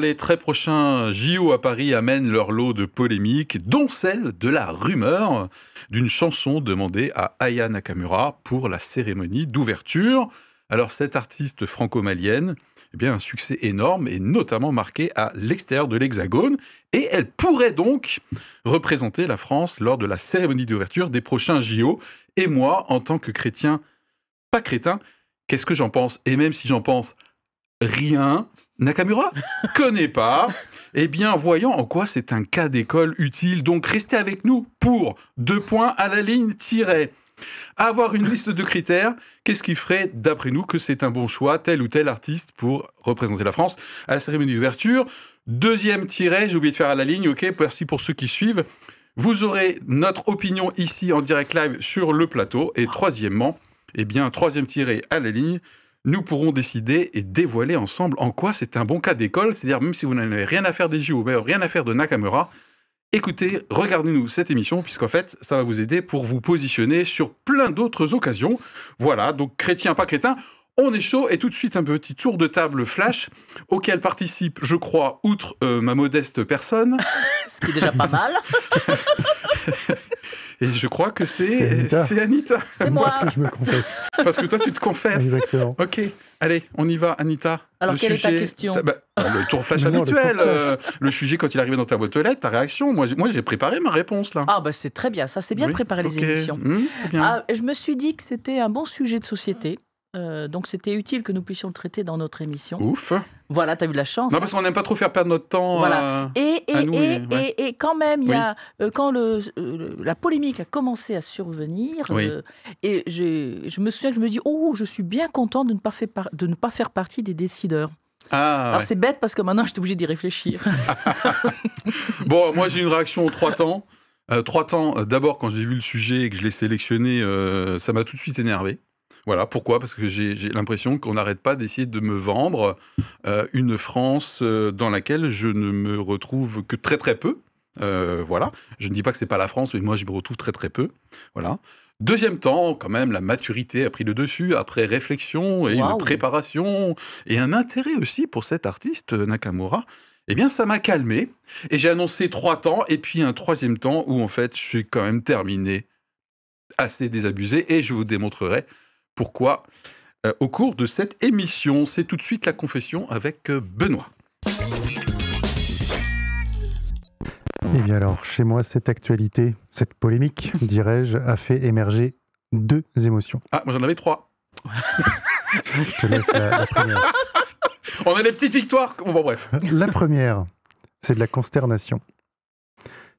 les très prochains JO à Paris amènent leur lot de polémiques, dont celle de la rumeur d'une chanson demandée à Aya Nakamura pour la cérémonie d'ouverture. Alors cette artiste franco-malienne, eh bien un succès énorme et notamment marqué à l'extérieur de l'Hexagone, et elle pourrait donc représenter la France lors de la cérémonie d'ouverture des prochains JO. Et moi, en tant que chrétien, pas crétin, qu'est-ce que j'en pense? Et même si j'en pense rien, Nakamura connaît pas. Eh bien, voyons en quoi c'est un cas d'école utile. Donc, restez avec nous pour 2 points à la ligne tirée. Avoir une liste de critères, qu'est-ce qui ferait, d'après nous, que c'est un bon choix, tel ou tel artiste pour représenter la France à la cérémonie d'ouverture. 2e tiré, j'ai oublié de faire à la ligne, ok, merci pour ceux qui suivent. Vous aurez notre opinion ici en direct live sur le plateau. Et troisièmement, eh bien, 3e tiré à la ligne, nous pourrons décider et dévoiler ensemble en quoi c'est un bon cas d'école. C'est-à-dire, même si vous n'avez rien à faire des JO, rien à faire de Nakamura, écoutez, regardez-nous cette émission, puisqu'en fait, ça va vous aider pour vous positionner sur plein d'autres occasions. Voilà, donc chrétien, pas crétin, on est chaud. Et tout de suite, un petit tour de table flash, auquel participe, je crois, outre ma modeste personne. Ce qui est déjà pas mal. Et je crois que c'est Anita. C'est moi. Parce que je me confesse. Parce que toi, tu te confesses. Exactement. Ok, allez, on y va, Anita. Alors, quelle est ta question? Le tour flash Non, habituel. le tour Le sujet, quand il est arrivé dans ta boîte aux lettres, ta réaction. Moi, j'ai préparé ma réponse, là. Ah, bah c'est très bien. Ça, c'est bien de préparer les émissions. C'est bien. Ah, je me suis dit que c'était un bon sujet de société. Donc, c'était utile que nous puissions le traiter dans notre émission. Ouf. Voilà, t'as eu de la chance. Non, parce qu'on n'aime pas trop faire perdre notre temps. Voilà. à nous, Et quand même, il y a, quand la polémique a commencé à survenir, Oui. et je me souviens que je me dis, oh, je suis bien content de ne pas faire partie des décideurs. Ah, Alors ouais. c'est bête parce que maintenant, je suis obligée d'y réfléchir. Bon, moi, j'ai une réaction aux 3 temps. 3 temps, d'abord, quand j'ai vu le sujet et que je l'ai sélectionné, ça m'a tout de suite énervé. Voilà, pourquoi? Parce que j'ai l'impression qu'on n'arrête pas d'essayer de me vendre une France dans laquelle je ne me retrouve que très très peu. Voilà, je ne dis pas que c'est pas la France, mais moi je me retrouve très très peu. Voilà. 2e temps, quand même, la maturité a pris le dessus, après réflexion et une préparation, et un intérêt aussi pour cet artiste, Nakamura. Eh bien, ça m'a calmé, et j'ai annoncé 3 temps, et puis un 3e temps où, en fait, je suis quand même terminé, assez désabusé, et je vous démontrerai pourquoi au cours de cette émission. C'est tout de suite la confession avec Benoît. Eh bien alors, chez moi, cette actualité, cette polémique, dirais-je, a fait émerger 2 émotions. Ah, moi j'en avais 3. Je te laisse la première. On a des petites victoires. Bon, bref. La première, c'est de la consternation.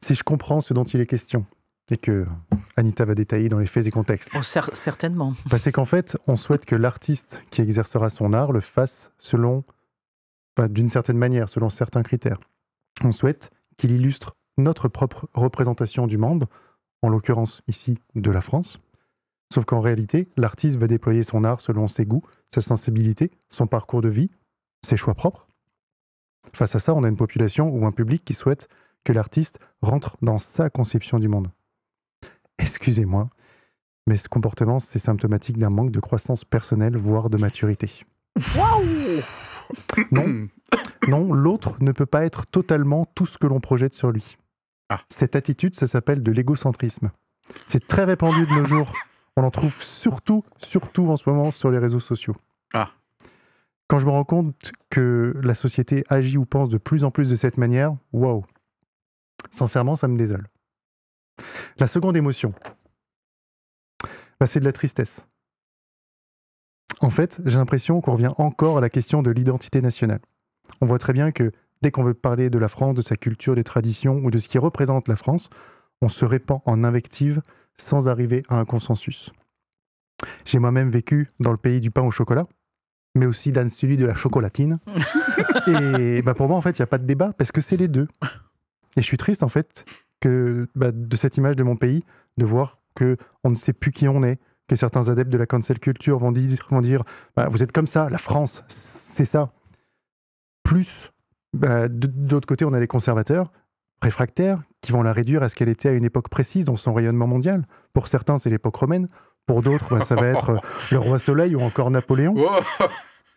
Si je comprends ce dont il est question, et que Anita va détailler dans les faits et contextes, Certainement. c'est qu'en fait, on souhaite que l'artiste qui exercera son art le fasse d'une certaine manière, selon certains critères. On souhaite qu'il illustre notre propre représentation du monde, en l'occurrence ici de la France. Sauf qu'en réalité, l'artiste va déployer son art selon ses goûts, sa sensibilité, son parcours de vie, ses choix propres. Face à ça, on a une population ou un public qui souhaite que l'artiste rentre dans sa conception du monde. Excusez-moi, mais ce comportement, c'est symptomatique d'un manque de croissance personnelle, voire de maturité. Waouh. Non, l'autre ne peut pas être totalement tout ce que l'on projette sur lui. Ah. Cette attitude, ça s'appelle de l'égocentrisme. C'est très répandu de nos jours. On en trouve surtout en ce moment sur les réseaux sociaux. Ah. Quand je me rends compte que la société agit ou pense de plus en plus de cette manière, waouh. Sincèrement, ça me désole. La seconde émotion, c'est de la tristesse. En fait, j'ai l'impression qu'on revient encore à la question de l'identité nationale. On voit très bien que dès qu'on veut parler de la France, de sa culture, des traditions ou de ce qui représente la France, on se répand en invective sans arriver à un consensus. J'ai moi-même vécu dans le pays du pain au chocolat, mais aussi dans celui de la chocolatine. Et pour moi, en fait, il n'y a pas de débat parce que c'est les deux. Et je suis triste, en fait, de cette image de mon pays, de voir qu'on ne sait plus qui on est, que certains adeptes de la cancel culture vont dire vous êtes comme ça, la France, c'est ça. Plus, de l'autre côté, on a les conservateurs réfractaires qui vont la réduire à ce qu'elle était à une époque précise dans son rayonnement mondial. Pour certains, c'est l'époque romaine. Pour d'autres, ça va être le roi Soleil ou encore Napoléon. Wow.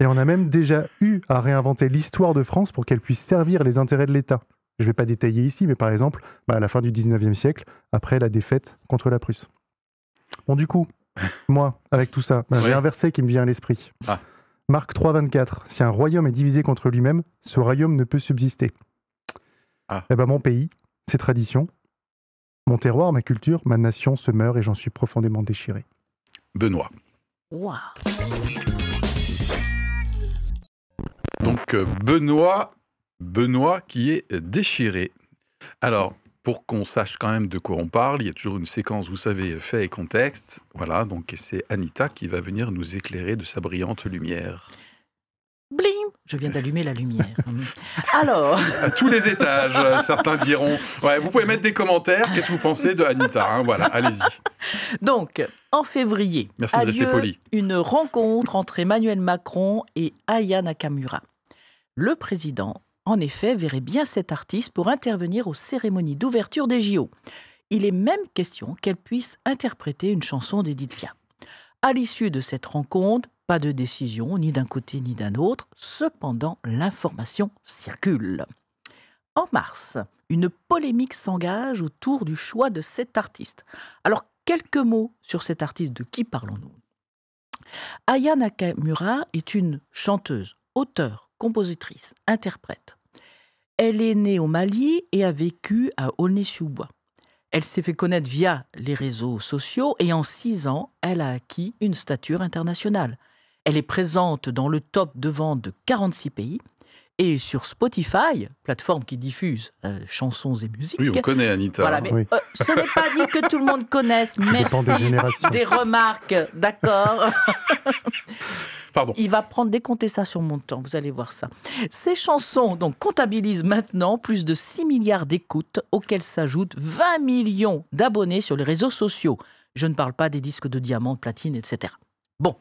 Et on a même déjà eu à réinventer l'histoire de France pour qu'elle puisse servir les intérêts de l'État. Je ne vais pas détailler ici, mais par exemple, à la fin du 19e siècle, après la défaite contre la Prusse. Bon, du coup, moi, avec tout ça, j'ai un verset qui me vient à l'esprit. Ah. Marc 3, 24. Si un royaume est divisé contre lui-même, ce royaume ne peut subsister. Ah. Eh ben, mon pays, ses traditions, mon terroir, ma culture, ma nation se meurt et j'en suis profondément déchiré. Benoît. Waouh. Donc Benoît qui est déchiré. Alors, pour qu'on sache quand même de quoi on parle, il y a toujours une séquence, vous savez, fait et contexte. Voilà, donc c'est Anita qui va venir nous éclairer de sa brillante lumière. Blim. Je viens d'allumer la lumière. Alors... À tous les étages, certains diront. Ouais, vous pouvez mettre des commentaires. Qu'est-ce que vous pensez de Anita, hein, voilà, allez-y. Donc, en février, Merci de rester poli. Une rencontre entre Emmanuel Macron et Aya Nakamura. Le président, en effet, verrait bien cet artiste pour intervenir aux cérémonies d'ouverture des JO. Il est même question qu'elle puisse interpréter une chanson d'Édith Piaf. À l'issue de cette rencontre, pas de décision, ni d'un côté ni d'un autre. Cependant, l'information circule. En mars, une polémique s'engage autour du choix de cet artiste. Alors, quelques mots sur cet artiste. De qui parlons-nous? Aya Nakamura est une chanteuse, auteure, compositrice, interprète. Elle est née au Mali et a vécu à Aulnay-sous-Bois. Elle s'est fait connaître via les réseaux sociaux et en 6 ans, elle a acquis une stature internationale. Elle est présente dans le top de vente de 46 pays et sur Spotify, plateforme qui diffuse chansons et musiques. Oui, on connaît Anita. Voilà, mais ce n'est pas dit que tout le monde connaisse. Merci des remarques, d'accord. Pardon. Il va décompter ça sur mon temps, vous allez voir ça. Ces chansons donc, comptabilisent maintenant plus de 6 milliards d'écoutes, auxquelles s'ajoutent 20 millions d'abonnés sur les réseaux sociaux. Je ne parle pas des disques de diamant, de platine, etc. Bon,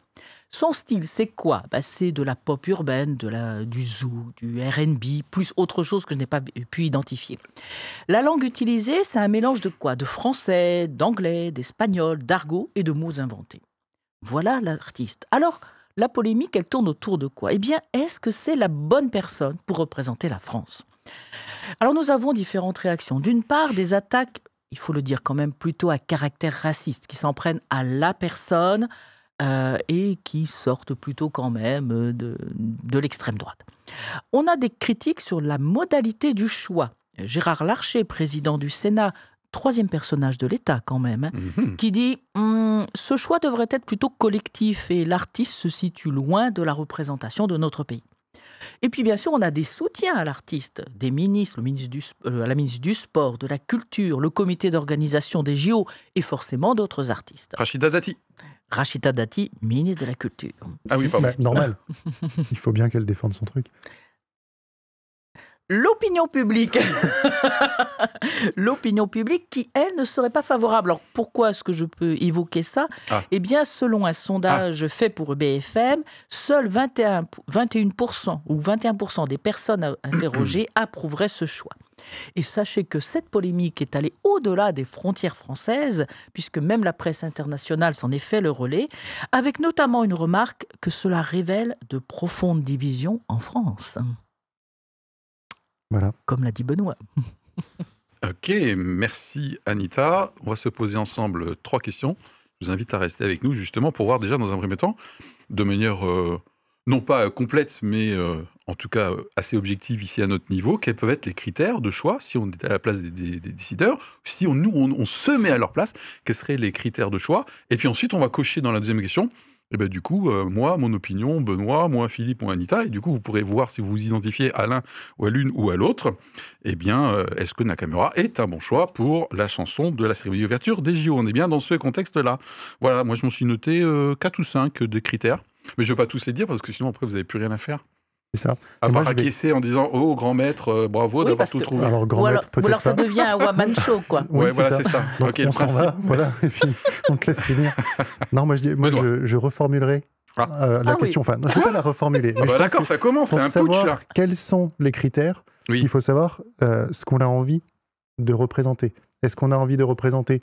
son style, c'est quoi? C'est de la pop urbaine, du zouk, du R&B, plus autre chose que je n'ai pas pu identifier. La langue utilisée, c'est un mélange de quoi? De français, d'anglais, d'espagnol, d'argot et de mots inventés. Voilà l'artiste. Alors, la polémique, elle tourne autour de quoi? Eh bien, est-ce que c'est la bonne personne pour représenter la France? Alors, nous avons différentes réactions. D'une part, des attaques, il faut le dire quand même, plutôt à caractère raciste, qui s'en prennent à la personne et qui sortent plutôt quand même de l'extrême droite. On a des critiques sur la modalité du choix. Gérard Larcher, président du Sénat, 3e personnage de l'État quand même, qui dit « Ce choix devrait être plutôt collectif et l'artiste se situe loin de la représentation de notre pays ». Et puis bien sûr, on a des soutiens à l'artiste, des ministres, la ministre du Sport, de la Culture, le comité d'organisation des JO et forcément d'autres artistes. Rachida Dati. Rachida Dati, ministre de la Culture. Ah oui, pardon. Normal. Il faut bien qu'elle défende son truc. L'opinion publique, qui, elle, ne serait pas favorable. Alors, pourquoi est-ce que je peux évoquer ça? Eh bien, selon un sondage fait pour BFM, seuls 21% ou 21% des personnes interrogées approuveraient ce choix. Et sachez que cette polémique est allée au-delà des frontières françaises, puisque même la presse internationale s'en est fait le relais, avec notamment une remarque que cela révèle de profondes divisions en France. Voilà. Comme l'a dit Benoît. Ok, merci Anita. On va se poser ensemble 3 questions. Je vous invite à rester avec nous justement pour voir déjà dans un premier temps, de manière non pas complète, mais en tout cas assez objective ici à notre niveau, quels peuvent être les critères de choix si on était à la place des décideurs, si on se met à leur place, quels seraient les critères de choix. Et puis ensuite, on va cocher dans la deuxième question. Et ben du coup, moi, mon opinion, Benoît, moi, Philippe, moi, Anita, et du coup, vous pourrez voir si vous vous identifiez à l'un ou à l'une ou à l'autre. Eh bien, est-ce que Nakamura est un bon choix pour la chanson de la cérémonie d'ouverture des JO? On est bien dans ce contexte-là. Voilà, moi, je m'en suis noté 4 ou 5 des critères. Mais je ne vais pas tous les dire parce que sinon, après, vous n'avez plus rien à faire. C'est ça. À part acquiescer en disant « Oh, grand maître, bravo d'avoir tout trouvé ». Alors, grand maître, peut-être alors ça devient un one-man show, quoi. Ouais, voilà, c'est ça. Donc, okay, on s'en va, voilà, et puis on te laisse finir. Non, moi, je reformulerai la question. Enfin, non, je ne vais pas la reformuler. Mais d'accord, ça commence, c'est un putsch, là. Quels sont les critères? Il faut savoir ce qu'on a envie de représenter. Est-ce qu'on a envie de représenter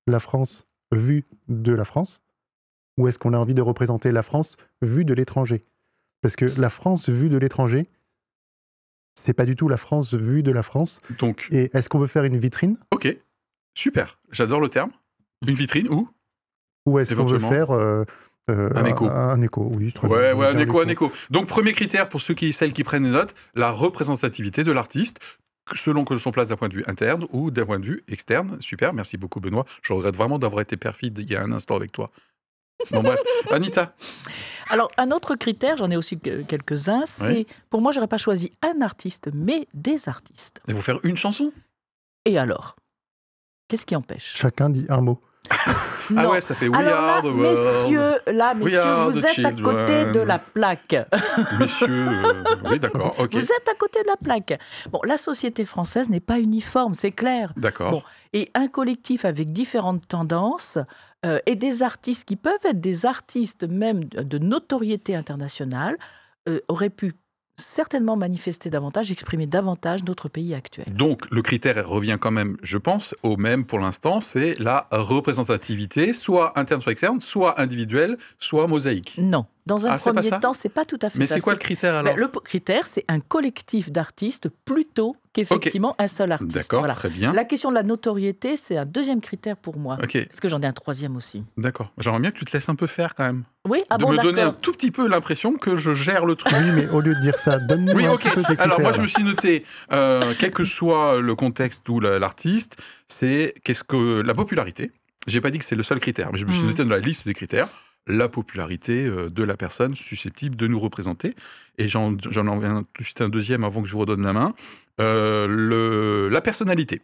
la France vue de la France? Ou est-ce qu'on a envie de représenter la France vue de l'étranger? Parce que la France vue de l'étranger, c'est pas du tout la France vue de la France. Donc, Et est-ce qu'on veut faire une vitrine ok, super, j'adore le terme. Une vitrine ou ou est-ce qu'on veut Éventuellement. faire Un écho. Un écho, oui. Très Ouais, bien, ouais, un bien écho, un l'écho. écho. Donc, premier critère pour celles qui prennent des notes, la représentativité de l'artiste, selon que son place d'un point de vue interne ou d'un point de vue externe. Super, merci beaucoup Benoît. Je regrette vraiment d'avoir été perfide il y a un instant avec toi. Bon bref, Anita. Alors, un autre critère, j'en ai aussi quelques-uns, c'est, Oui. pour moi, j'aurais pas choisi un artiste, mais des artistes. Ils vont faire une chanson. Et alors? Qu'est-ce qui empêche? Chacun dit un mot. Ah Non. ouais, ça fait We Alors Are là, the World. messieurs, are vous the êtes à côté de children. la plaque. Messieurs, oui d'accord, ok. Vous êtes à côté de la plaque. Bon, la société française n'est pas uniforme, c'est clair. D'accord. Bon, et un collectif avec différentes tendances et des artistes qui peuvent être des artistes même de notoriété internationale auraient pu certainement manifester davantage, exprimer davantage notre pays actuel. Donc, le critère revient quand même, je pense, au même pour l'instant, c'est la représentativité, soit interne, soit externe, soit individuelle, soit mosaïque. Non, dans un Ah, c'est pas premier ça temps, c'est pas tout à fait Mais ça. c'est quoi le critère alors? Le critère, c'est un collectif d'artistes plutôt qu'effectivement un seul artiste. D'accord, Voilà. très bien. La question de la notoriété, c'est un deuxième critère pour moi. Ok, Est-ce que j'en ai un troisième aussi? d'accord. J'aimerais bien que tu te laisses un peu faire quand même. Oui, ah de bon, me donner un d'accord. tout petit peu l'impression que je gère le truc. Oui, mais au lieu de dire ça, donne-nous Oui, un ok. petit peu tes critères. Alors moi, je là. me suis noté, quel que soit le contexte ou l'artiste, c'est qu'est-ce que la popularité. J'ai pas dit que c'est le seul critère, mais je me suis noté dans la liste des critères la popularité de la personne susceptible de nous représenter. Et j'en enviens tout de suite un deuxième avant que je vous redonne la main. La personnalité.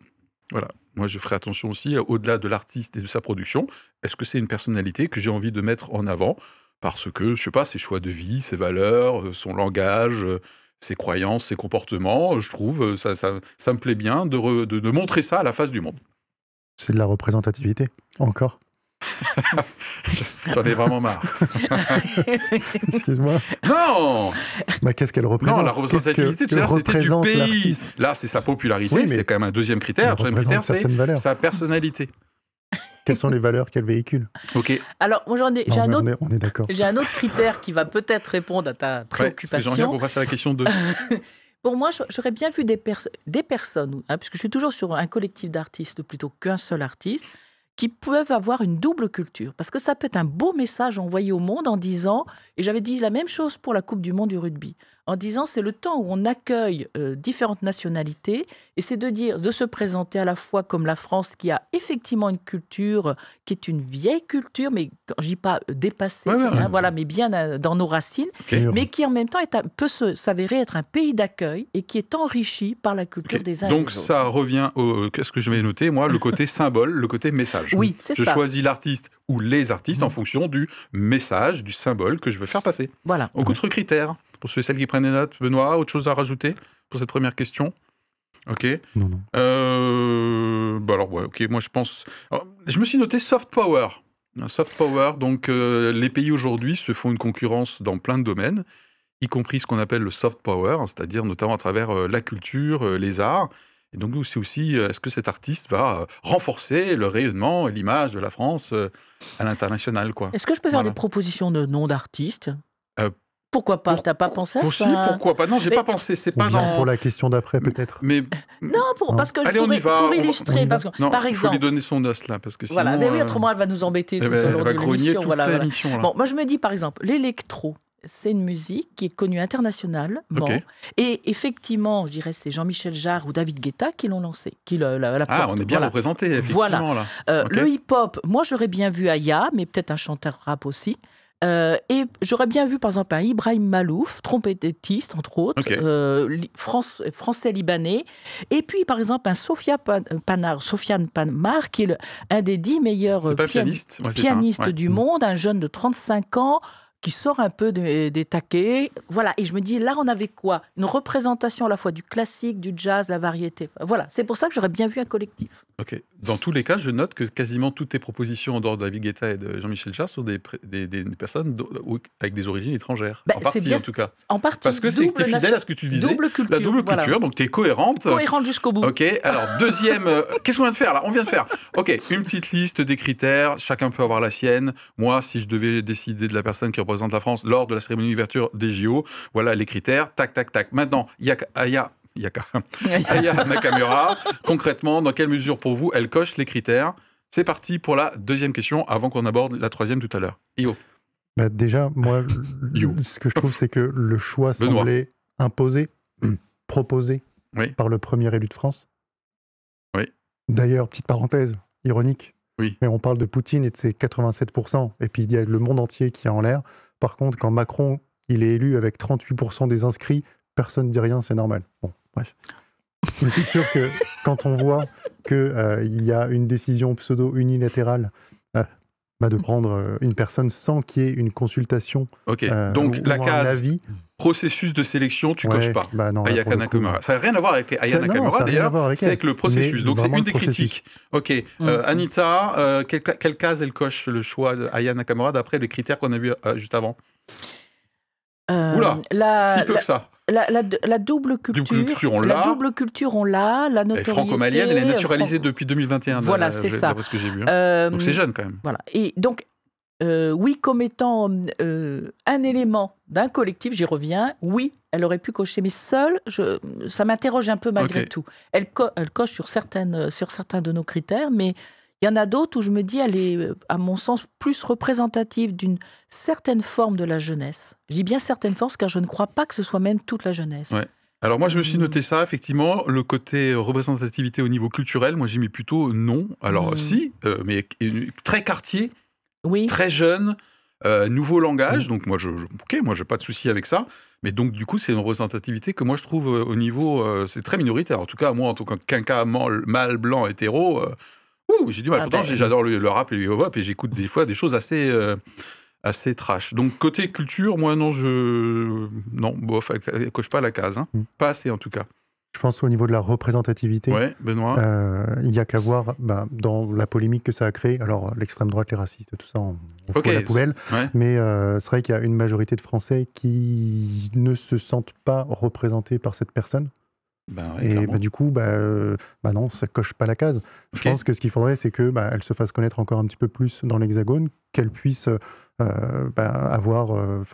Voilà. Moi, je ferai attention aussi, au-delà de l'artiste et de sa production, est-ce que c'est une personnalité que j'ai envie de mettre en avant? Parce que, je sais pas, ses choix de vie, ses valeurs, son langage, ses croyances, ses comportements, je trouve, ça me plaît bien de montrer ça à la face du monde. C'est de la représentativité, encore. J'en ai vraiment marre. Excuse-moi. Non, Bah, qu'est-ce qu'elle représente? non, la représentativité, Qu'est-ce que tout à l'heure, c'était du représente pays. l'artiste? Là, c'est sa popularité, Oui, mais c'est quand même un deuxième critère. Elle Le troisième représente critère, c'est certaines valeurs. sa personnalité. Quelles sont les valeurs qu'elle véhicule? Ok. Alors, moi, j'ai Non, un mais autre. on est d'accord. J'ai un autre critère qui va peut-être répondre à ta Ouais, parce que j'aimerais bien préoccupation. qu'on passe à la question 2. Pour moi, j'aurais bien vu des personnes, hein, puisque je suis toujours sur un collectif d'artistes plutôt qu'un seul artiste, qui peuvent avoir une double culture. Parce que ça peut être un beau message envoyé au monde en disant, et j'avais dit la même chose pour la Coupe du Monde du rugby, en disant c'est le temps où on accueille différentes nationalités, et c'est de se présenter à la fois comme la France qui a effectivement une culture qui est une vieille culture, mais je dis pas dépassée, Ouais, ouais, ouais. voilà, mais bien dans nos racines, Ok. mais qui en même temps peut s'avérer être un pays d'accueil et qui est enrichi par la culture Ok. des uns et Donc des autres. ça revient au qu'est-ce que je vais noter moi, le côté symbole, le côté message. Oui, c'est Je ça. choisis l'artiste ou les artistes en fonction du message, du symbole que je veux faire passer. Voilà. Donc autre critère pour ceux et celles qui prennent des notes, Benoît, autre chose à rajouter pour cette première question? Ok. Non, non. Bah alors ouais, ok, moi je pense. Alors, je me suis noté soft power. Un soft power, donc les pays aujourd'hui se font une concurrence dans plein de domaines, y compris ce qu'on appelle le soft power, hein, c'est-à-dire notamment à travers la culture, les arts. Et donc c'est aussi, est-ce que cet artiste va renforcer le rayonnement et l'image de la France à l'international, quoi. Est-ce que je peux faire Voilà. des propositions de noms d'artistes Euh, Pourquoi pas? T'as pas pensé à Aussi, ça? pourquoi pas? Non, j'ai Mais- pas pensé, c'est Ou pas bien dans... pour la question d'après, peut-être. Mais Non, parce que Allez, on y va, pour on va- illustrer, on y va. parce que, non, par il faut lui exemple, donner son os là, parce que sinon... voilà, mais oui, autrement elle va nous embêter tout au elle long va de grogner l'émission. toute Voilà. l'émission, là. Bon, moi je me dis par exemple, l'électro, c'est une musique qui est connue internationalement. Ok. Et effectivement, je dirais c'est Jean-Michel Jarre ou David Guetta qui l'ont lancé, qui la Ah, portent. on est bien Voilà. représenté, effectivement, Voilà. là. Ok. Le hip-hop, moi j'aurais bien vu Aya, mais peut-être un chanteur rap aussi. Et j'aurais bien vu par exemple un Ibrahim Malouf, trompettiste entre autres, Ok. français-libanais. Et puis par exemple un Sofiane Panmar, qui est un des 10 meilleurs C'est pas pianiste, ouais, c'est ça, pianistes ouais. du monde, un jeune de 35 ans qui sort un peu des taquets. Voilà, et je me dis, là, on avait quoi? Une représentation à la fois du classique, du jazz, la variété. Voilà, c'est pour ça que j'aurais bien vu un collectif. Ok. Dans tous les cas, je note que quasiment toutes tes propositions en dehors de David Guetta et de Jean-Michel Jarre sont des personnes avec des origines étrangères. Bah, en c'est partie, bien- en tout cas. En partie, Parce que c'est que tu es fidèle à ce que tu disais. double culture. La double voilà. culture, donc tu es cohérente. Cohérente jusqu'au bout. Ok, alors deuxième, qu'est-ce qu'on vient de faire là? On vient de faire, ok, une petite liste des critères, chacun peut avoir la sienne. Moi, si je devais décider de la personne qui représente la France lors de la cérémonie d'ouverture des JO. Voilà les critères. Tac, tac, tac. Maintenant, Aya Nakamura, concrètement, dans quelle mesure pour vous elle coche les critères? C'est parti pour la deuxième question avant qu'on aborde la troisième tout à l'heure. Io. Déjà, moi, ce que je trouve, c'est que le choix Benoît. semblait imposé, proposé Oui. par le premier élu de France. Oui. D'ailleurs, petite parenthèse, ironique, Oui. mais on parle de Poutine et de ses 87%, et puis il y a le monde entier qui est en l'air. Par contre, quand Macron, il est élu avec 38% des inscrits, personne ne dit rien, c'est normal. Bon, bref. Mais c'est sûr que quand on voit qu'il y a une décision pseudo-unilatérale de prendre une personne sans qu'il y ait une consultation Ok, donc ou la un case avis, processus de sélection, tu coches pas. Non, là, Aya pour le coup, Nakamura. Ça n'a rien à voir avec Aya Nakamura d'ailleurs, c'est avec le processus. Donc c'est vraiment une le des critiques. Ok, Anita, quelle case elle coche le choix d'Aya Nakamura d'après les critères qu'on a vus juste avant? Oula, si peu que ça. La double culture, on l'a. La double culture, on l'a. La Elle est notoriété. franco-malienne, elle est naturalisée depuis 2021. Voilà, c'est ça. D'après ce que j'ai vu. Donc c'est jeune quand même. Voilà. Et donc, oui, comme étant un élément d'un collectif, j'y reviens, oui, elle aurait pu cocher, mais seule, ça m'interroge un peu malgré tout. Elle coche sur certains de nos critères, mais il y en a d'autres où je me dis, elle est, à mon sens, plus représentative d'une certaine forme de la jeunesse. Je dis bien certaine forme, car je ne crois pas que ce soit même toute la jeunesse. Ouais. Alors moi, je me suis noté ça, effectivement, le côté représentativité au niveau culturel, moi j'ai mis plutôt non. Alors si, mais très quartier, très jeune, nouveau langage, donc moi, j'ai pas de souci avec ça. Mais donc, du coup, c'est une représentativité que moi, je trouve au niveau... c'est très minoritaire. En tout cas, moi, en tant qu'un quinca mâle, blanc, hétéro... j'ai du mal. Pourtant, j'adore le rap et le hip-hop et j'écoute des fois des choses assez trash. Donc, côté culture, moi, non, bof, elle coche pas la case. Hein. Pas assez, en tout cas. Je pense au niveau de la représentativité. Ouais, Benoît. Il n'y a qu'à voir dans la polémique que ça a créé. Alors, l'extrême droite, les racistes, tout ça, on fout à la poubelle. Ouais. Mais c'est vrai qu'il y a une majorité de Français qui ne se sentent pas représentés par cette personne. Et du coup, non, ça coche pas la case. Je pense que ce qu'il faudrait, c'est que elle se fasse connaître encore un petit peu plus dans l'Hexagone, qu'elle puisse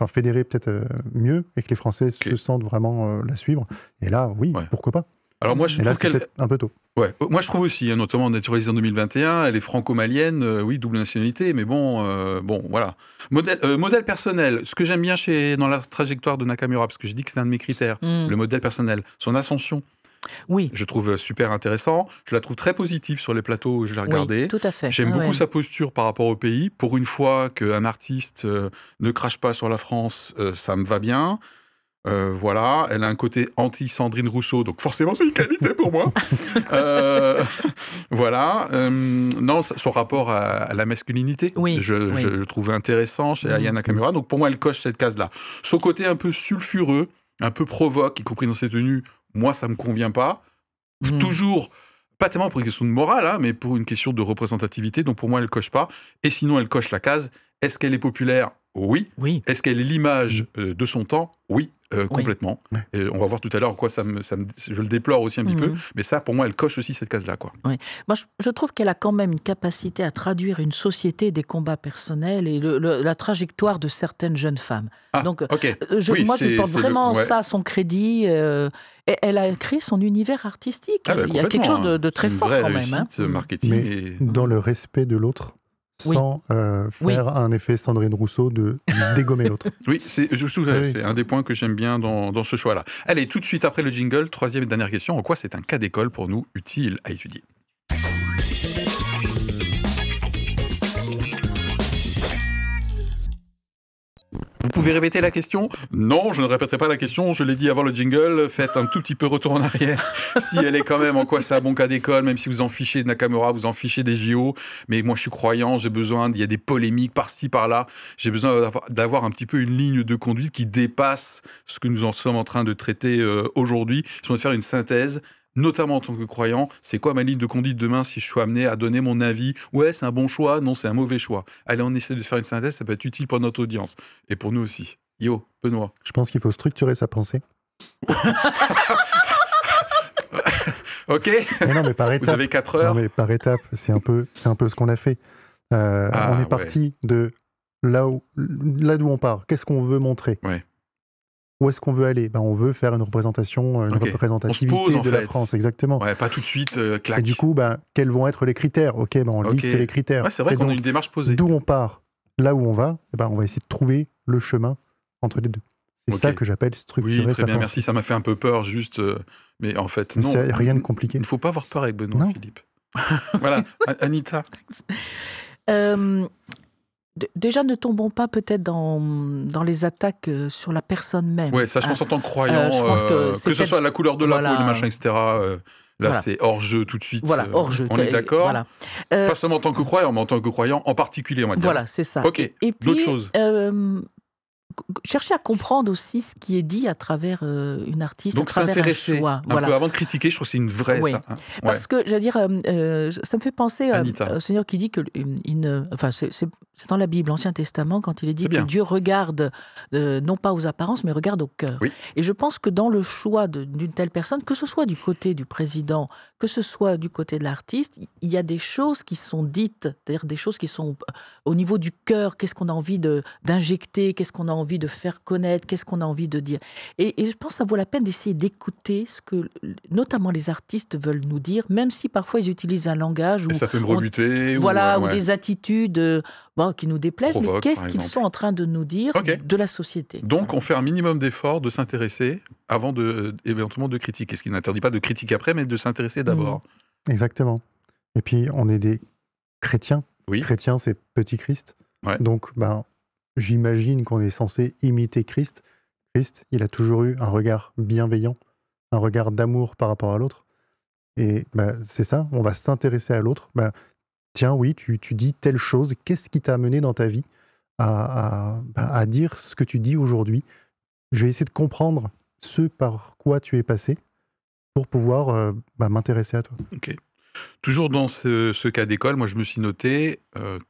fédérer peut-être mieux et que les Français se sentent vraiment la suivre. Et là, oui, pourquoi pas. Alors moi, je trouve qu'elle est un peu tôt. Ouais, moi je trouve aussi, notamment naturalisée en 2021, elle est franco-malienne, oui, double nationalité, mais bon, voilà. Modèle personnel, ce que j'aime bien dans la trajectoire de Nakamura, parce que j'ai dit que c'est un de mes critères, le modèle personnel, son ascension. Oui. Je trouve super intéressant. Je la trouve très positive sur les plateaux où je l'ai regardée. Oui, tout à fait. J'aime beaucoup sa posture par rapport au pays. Pour une fois qu'un artiste ne crache pas sur la France, ça me va bien. Voilà, elle a un côté anti-Sandrine Rousseau, donc forcément c'est une qualité pour moi. Voilà, non, son rapport à la masculinité, je le trouve intéressant chez Aya Nakamura, donc pour moi elle coche cette case-là. Son côté un peu sulfureux, un peu provoque, y compris dans ses tenues, moi ça me convient pas. Toujours, pas tellement pour une question de morale, mais pour une question de représentativité, donc pour moi elle coche pas. Et sinon elle coche la case, est-ce qu'elle est populaire ? Oui. Est-ce qu'elle est l'image de son temps ? Oui, complètement. Et on va voir tout à l'heure en quoi je le déplore aussi un petit peu, mais ça, pour moi, elle coche aussi cette case-là. Oui. Moi, je trouve qu'elle a quand même une capacité à traduire une société, des combats personnels et la trajectoire de certaines jeunes femmes. Donc, je porte vraiment ça à son crédit. Elle a créé son univers artistique. Il y a quelque chose de très fort quand même. Marketing. Mais dans le respect de l'autre, sans faire un effet Sandrine Rousseau de dégommer l'autre. Oui, c'est un des points que j'aime bien dans ce choix-là. Allez, tout de suite après le jingle, troisième et dernière question. En quoi c'est un cas d'école pour nous utile à étudier ? Vous pouvez répéter la question ? Non, je ne répéterai pas la question, je l'ai dit avant le jingle, faites un tout petit peu retour en arrière, si elle est quand même en quoi c'est un bon cas d'école, même si vous en fichez de Nakamura, vous en fichez des JO, mais moi je suis croyant, il y a des polémiques par-ci, par-là, j'ai besoin d'avoir un petit peu une ligne de conduite qui dépasse ce que nous en sommes en train de traiter aujourd'hui, si on veut faire une synthèse, notamment en tant que croyant, c'est quoi ma ligne de conduite demain si je suis amené à donner mon avis ? Ouais, c'est un bon choix, non, c'est un mauvais choix. Allez, on essaie de faire une synthèse, ça peut être utile pour notre audience. Et pour nous aussi. Yo, Benoît. Je pense qu'il faut structurer sa pensée. Ok. Mais par étape. Vous avez 4 heures. Non, mais par étape, c'est un peu ce qu'on a fait. On est parti de là d'où on part, qu'est-ce qu'on veut montrer? Ouais. Où est-ce qu'on veut aller? Ben, on veut faire une représentation, une Ok. On se représentativité pose, en de la fait. France, exactement. Ouais, pas tout de suite, Et clac. du coup, ben, quels vont être les critères? Ok, ben, on Ok. liste les critères. Ouais, c'est vrai Et qu'on a donc, une démarche posée. d'où on part, là où on va, eh ben, on va essayer de trouver le chemin entre les deux. C'est Ok. ça que j'appelle structurer Oui, très sa bien, pensée. merci. Ça m'a fait un peu peur, juste. Mais en fait, Mais non. c'est rien de Il compliqué. ne faut pas avoir peur avec Benoît, Non. Philippe. Voilà. Anita. Euh, Déjà, ne tombons pas peut-être dans les attaques sur la personne même. Ouais, ça, je pense en tant que croyant, je pense que c'est que ce soit la couleur de la peau, le voilà. machin, etc. Là, Voilà. c'est hors jeu tout de suite. Voilà, hors jeu. On est d'accord. Voilà. Euh, Pas seulement en tant que croyant, mais en tant que croyant en particulier, on va dire. Voilà, c'est ça. Ok, Et d'autres puis, choses. chercher à comprendre aussi ce qui est dit à travers une artiste, Donc, à travers un s'intéresser choix. un Voilà. peu avant de critiquer, je trouve que c'est une vraie, Oui. ça. Hein. Ouais. Parce que, j'allais dire, ça me fait penser Anita. au Seigneur qui dit que, enfin, c'est dans la Bible, l'Ancien Testament, quand il est dit C'est que bien. Dieu regarde non pas aux apparences, mais regarde au cœur. Oui. Et je pense que dans le choix d'une telle personne, que ce soit du côté du président, que ce soit du côté de l'artiste, il y a des choses qui sont dites, c'est-à-dire des choses qui sont au niveau du cœur, qu'est-ce qu'on a envie d'injecter, qu'est-ce qu'on a envie de faire connaître, qu'est-ce qu'on a envie de dire. Et je pense que ça vaut la peine d'essayer d'écouter ce que notamment les artistes veulent nous dire, même si parfois ils utilisent un langage Et ça peut me rebuter. voilà, ou ou des attitudes qui nous déplaisent, mais Provoque, qu'est-ce par qu'ils exemple. sont en train de nous dire Ok. de la société. Donc, on fait un minimum d'efforts de s'intéresser avant éventuellement de critiquer. Ce qui n'interdit pas de critiquer après, mais de s'intéresser d'abord. Exactement. Et puis, on est des chrétiens. Oui. Chrétien, c'est petit Christ. Ouais. Donc, ben, j'imagine qu'on est censé imiter Christ. Christ, il a toujours eu un regard bienveillant, un regard d'amour par rapport à l'autre. Et ben, c'est ça, on va s'intéresser à l'autre. Ben, tiens, oui, tu dis telle chose. Qu'est-ce qui t'a amené dans ta vie à dire ce que tu dis aujourd'hui? Je vais essayer de comprendre ce par quoi tu es passé pour pouvoir m'intéresser à toi. Ok. Toujours dans ce cas d'école, moi je me suis noté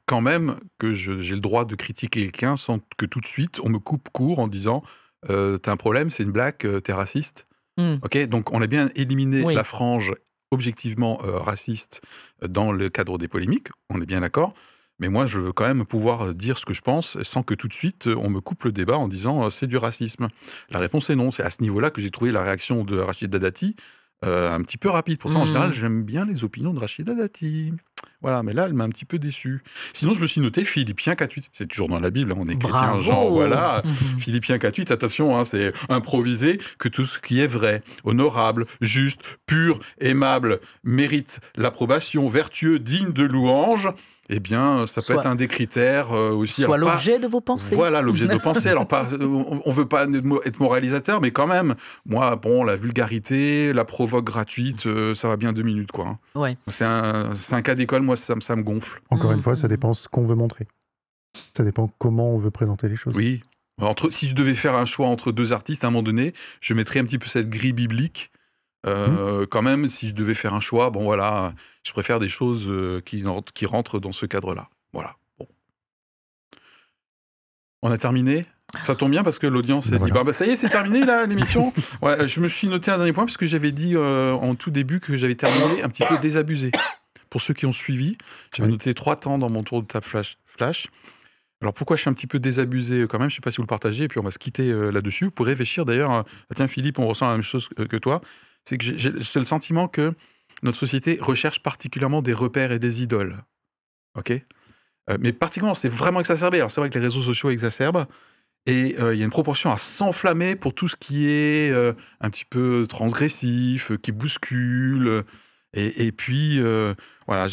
quand même que j'ai le droit de critiquer quelqu'un sans que tout de suite on me coupe court en disant t'as un problème, c'est une blague, t'es raciste. Mm. Ok, donc on a bien éliminé Oui. la frange objectivement raciste dans le cadre des polémiques, on est bien d'accord. Mais moi, je veux quand même pouvoir dire ce que je pense sans que tout de suite on me coupe le débat en disant c'est du racisme. La réponse est non. C'est à ce niveau-là que j'ai trouvé la réaction de Rachida Dati un petit peu rapide. Pourtant, en général, j'aime bien les opinions de Rachida Dati. Voilà, mais là, elle m'a un petit peu déçu. Sinon, je me suis noté Philippien 4.8. C'est toujours dans la Bible, hein, on est chrétien, Bravo. Jean, voilà. Philippiens 4.8, attention, hein, c'est improvisé, que tout ce qui est vrai, honorable, juste, pur, aimable, mérite l'approbation, vertueux, digne de louange, eh bien, ça peut Soit- être un des critères aussi. Soit Alors, pas- l'objet de vos pensées. Voilà, l'objet de nos pensées. Alors, on veut pas être moralisateur, mais quand même, moi, bon, la vulgarité, la provoque gratuite, ça va bien 2 minutes, quoi. Hein. Ouais. C'est un cas d'école, moi, ça me gonfle. Encore une fois, ça Mhm. dépend ce qu'on veut montrer. Ça dépend comment on veut présenter les choses. Oui. Si je devais faire un choix entre deux artistes, à un moment donné, je mettrais un petit peu cette grille biblique. Quand même, si je devais faire un choix, bon voilà, je préfère des choses qui rentrent dans ce cadre-là. Voilà. Bon. On a terminé. Ça tombe bien parce que l'audience a dit Voilà. ça y est, c'est terminé là l'émission. Ouais, je me suis noté un dernier point parce que j'avais dit en tout début que j'avais terminé un petit peu désabusé. Pour ceux qui ont suivi, j'avais Oui. noté 3 temps dans mon tour de table flash. Alors pourquoi je suis un petit peu désabusé quand même, je ne sais pas si vous le partagez, et puis on va se quitter là-dessus. Vous pourrez réfléchir d'ailleurs, tiens Philippe, on ressent la même chose que toi, c'est que j'ai le sentiment que notre société recherche particulièrement des repères et des idoles. Ok, mais particulièrement, c'est vraiment exacerbé. Alors c'est vrai que les réseaux sociaux exacerbent, et il y a une proportion à s'enflammer pour tout ce qui est un petit peu transgressif, qui bouscule, et puis voilà,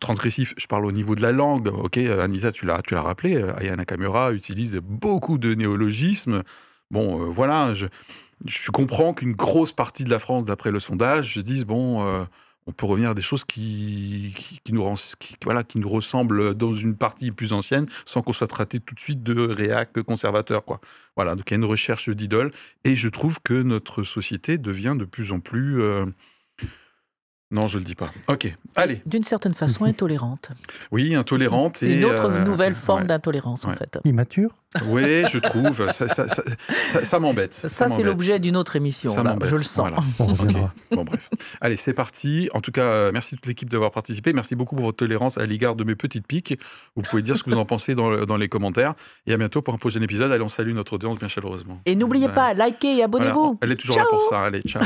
transgressif, je parle au niveau de la langue. Ok, Anita, tu l'as rappelé, Aya Nakamura utilise beaucoup de néologismes. Bon, voilà, je comprends qu'une grosse partie de la France, d'après le sondage, se dise bon, on peut revenir à des choses qui nous ressemblent dans une partie plus ancienne, sans qu'on soit traité tout de suite de réac conservateur, quoi. Voilà, donc il y a une recherche d'idoles, et je trouve que notre société devient de plus en plus Non, je le dis pas. Ok, allez. D'une certaine façon, intolérante. Oui, intolérante. C'est une autre nouvelle forme ouais. d'intolérance, en fait. Immature. Oui, je trouve. Ça m'embête. Ça, c'est l'objet d'une autre émission, Ça là, m'embête. je le sens. Voilà. On reviendra. Ok. Bon, bref. Allez, c'est parti. En tout cas, merci à toute l'équipe d'avoir participé. Merci beaucoup pour votre tolérance à l'égard de mes petites piques. Vous pouvez dire ce que vous en pensez dans les commentaires. Et à bientôt pour un prochain épisode. Allez, on salue notre audience bien chaleureusement. Et n'oubliez pas, likez et abonnez-vous. Voilà. Elle est toujours Ciao. là pour ça. Allez, ciao.